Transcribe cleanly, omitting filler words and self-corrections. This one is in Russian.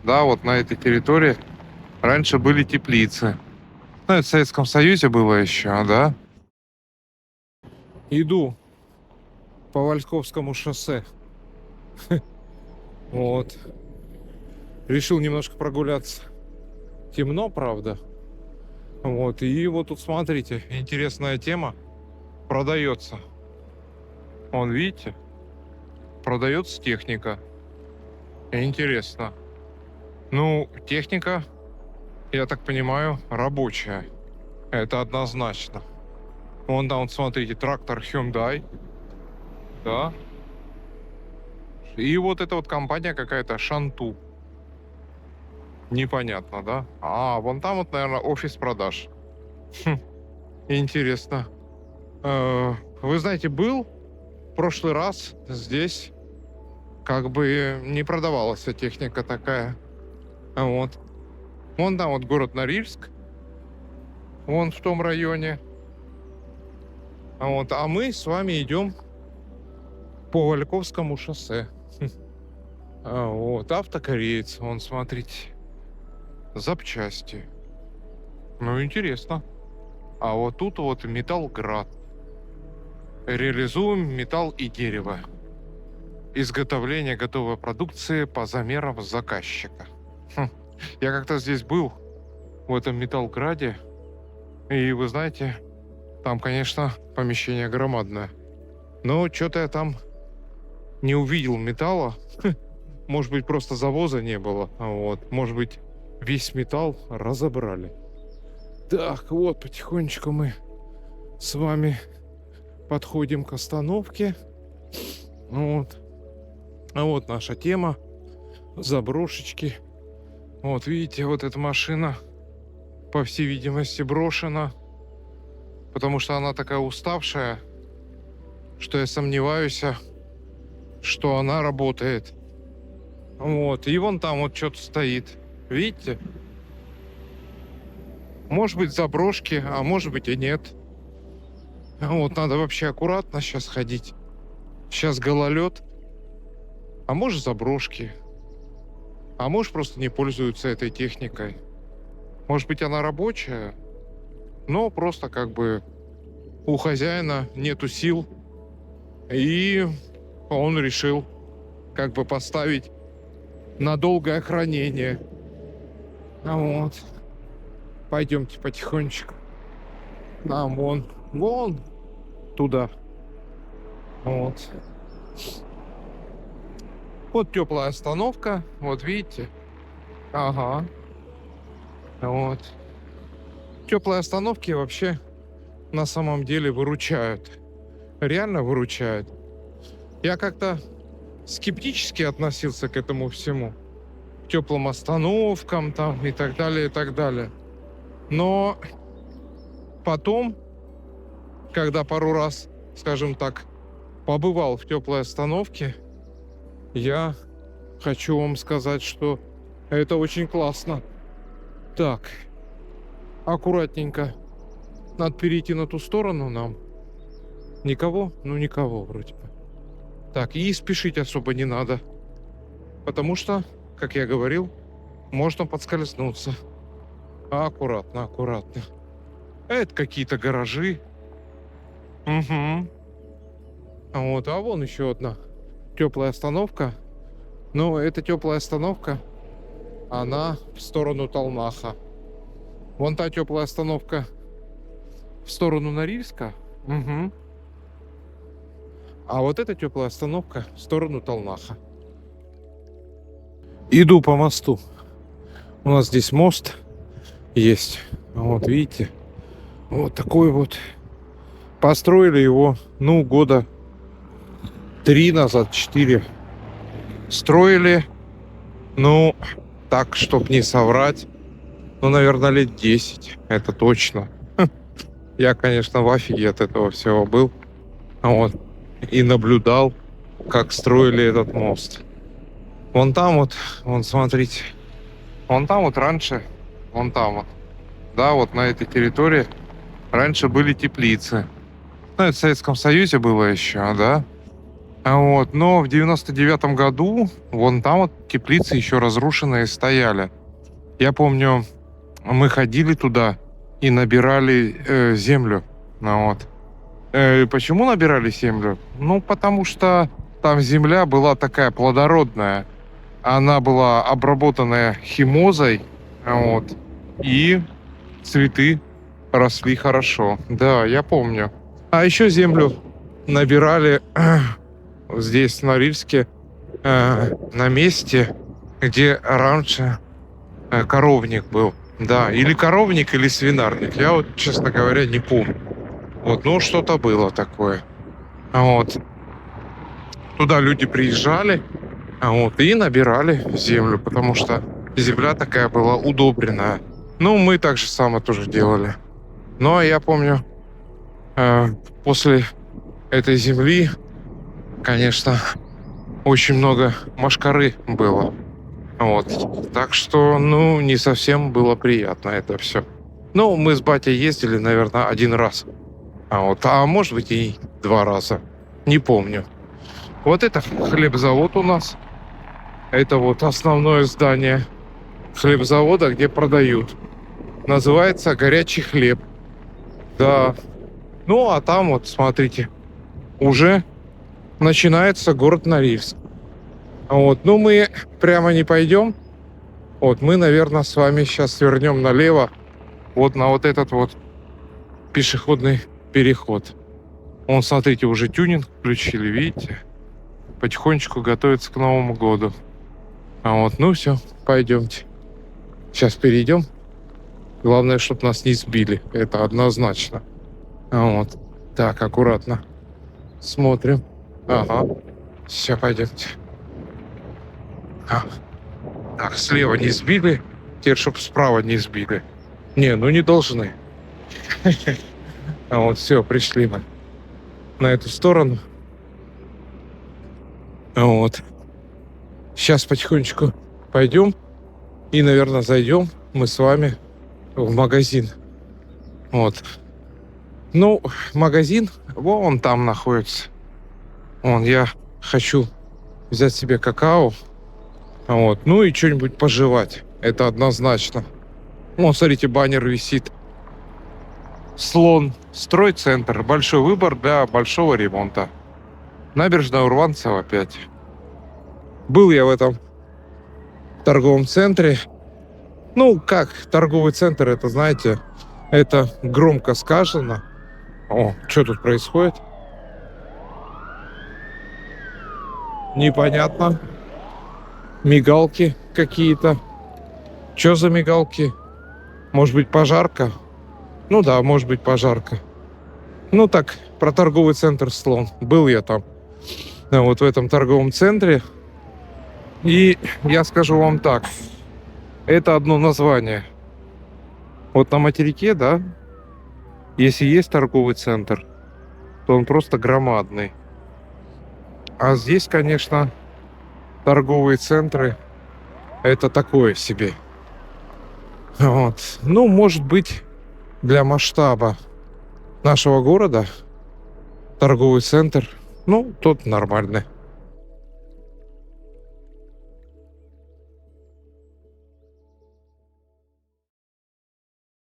Да, вот на этой территории раньше были теплицы. Ну, это в Советском Союзе было еще, да. Иду по Вальковскому шоссе. Вот. Решил немножко прогуляться. Темно, правда. Вот. И вот тут, смотрите, интересная тема. Продается. Вон, видите? Продается техника. Интересно. Ну, техника, я так понимаю, рабочая. Это однозначно. Вон там, вот, смотрите, трактор Hyundai. Да. И вот эта вот компания какая-то Шанту. Непонятно, да? А, вон там вот, наверное, офис продаж. Хм, интересно. Вы знаете, был в прошлый раз здесь как бы не продавалась вся техника такая. Вот. Вон там вот город Норильск. Вон в том районе. Вот. А мы с вами идем по Вальковскому шоссе. Вот. Автокореец. Вон, смотрите. Запчасти. Ну, интересно. А вот тут вот Металлград. Реализуем металл и дерево. Изготовление готовой продукции по замерам заказчика. Я как-то здесь был, в этом Металлграде. И вы знаете, там, конечно, помещение громадное. Но что-то я там не увидел металла. Может быть, просто завоза не было. Вот. Может быть, весь металл разобрали. Так, вот потихонечку мы с вами подходим к остановке. Вот. А вот наша тема. Заброшечки. Вот видите, вот эта машина, по всей видимости, брошена. Потому что она такая уставшая, что я сомневаюсь, что она работает. Вот. И вон там вот что-то стоит. Видите? Может быть, заброшки, а может быть и нет. Вот, надо вообще аккуратно сейчас ходить. Сейчас гололед. А может, заброшки. А может, просто не пользуются этой техникой. Может быть, она рабочая, но просто как бы у хозяина нету сил. И он решил как бы поставить на долгое хранение. Вот. Пойдемте потихонечку. Нам вон туда. Вот. Вот теплая остановка. Вот видите? Ага. Вот. Теплые остановки вообще на самом деле выручают. Реально выручают. Я как-то скептически относился к этому всему. К теплым остановкам там и так далее, и так далее. Но потом, когда пару раз, скажем так, побывал в теплой остановке, я хочу вам сказать, что это очень классно. Так, аккуратненько. Надо перейти на ту сторону нам. Никого? Ну, никого вроде бы. Так, и спешить особо не надо. Потому что, как я говорил, можно подскользнуться. Аккуратно, аккуратно. Это какие-то гаражи. Угу. Вот, а вон еще одна теплая остановка. Но эта теплая остановка, она в сторону Талнаха. Вон та теплая остановка в сторону Норильска. Угу. А вот эта теплая остановка в сторону Талнаха. Иду по мосту. У нас здесь мост есть. Вот видите. Вот такой вот. Построили его, ну, года 3 назад, 4. Строили, ну, так, чтоб не соврать, ну, наверное, лет 10. Это точно. Я, конечно, в афиге от этого всего был. Вот. И наблюдал, как строили этот мост. Вон там вот, вон, смотрите. Вон там вот раньше, вон там вот. Да, вот на этой территории раньше были теплицы. Ну, это в Советском Союзе было еще, да. Но в 99-м году вон там вот теплицы еще разрушенные стояли. Я помню, мы ходили туда и набирали землю. Почему набирали землю? Ну, потому что там земля была такая плодородная. Она была обработанная химозой, и цветы росли хорошо. Да, я помню. А еще землю набирали здесь, в Норильске, на месте, где раньше коровник был. Да, или коровник, или свинарник. Я вот, честно говоря, не помню. Что-то было такое. Туда люди приезжали, и набирали землю, потому что земля такая была удобренная. Мы так же самое тоже делали. Я помню, после этой земли, конечно, очень много мошкары было. Так что, не совсем было приятно это все. Мы с батей ездили, наверное, один раз. А может быть и 2 раза. Не помню. Вот это хлебзавод у нас. Это вот основное здание хлебзавода, где продают. Называется «Горячий хлеб». Да. А там вот, смотрите, уже начинается город Норильск. Мы прямо не пойдем. Мы, наверное, с вами сейчас свернем налево. На вот этот вот пешеходный переход. Смотрите, уже тюнинг включили, видите? Потихонечку готовится к Новому году. Все, пойдемте. Сейчас перейдем. Главное, чтобы нас не сбили. Это однозначно. Так, аккуратно. Смотрим. Ага. Все, пойдемте. Так, слева не сбили. Теперь, чтобы справа не сбили. Не должны. Все, пришли мы на эту сторону. Сейчас потихонечку пойдем и, наверное, зайдем мы с вами в магазин. Магазин вон там находится. Я хочу взять себе какао. И что-нибудь пожевать. Это однозначно. Смотрите, баннер висит. Слон. Стройцентр. Большой выбор для большого ремонта. Набережная Урванцева 5. Был я в этом торговом центре. Как торговый центр, это, знаете, это громко сказано. Что тут происходит? Непонятно. Мигалки какие-то. Что за мигалки? Может быть, пожарка? Да, может быть, пожарка. Так, про торговый центр «Слон». Был я там. В этом торговом центре. И я скажу вам так. Это одно название. На материке, да, если есть торговый центр, то он просто громадный. А здесь, конечно, торговые центры это такое себе. Может быть, для масштаба нашего города торговый центр, тот нормальный.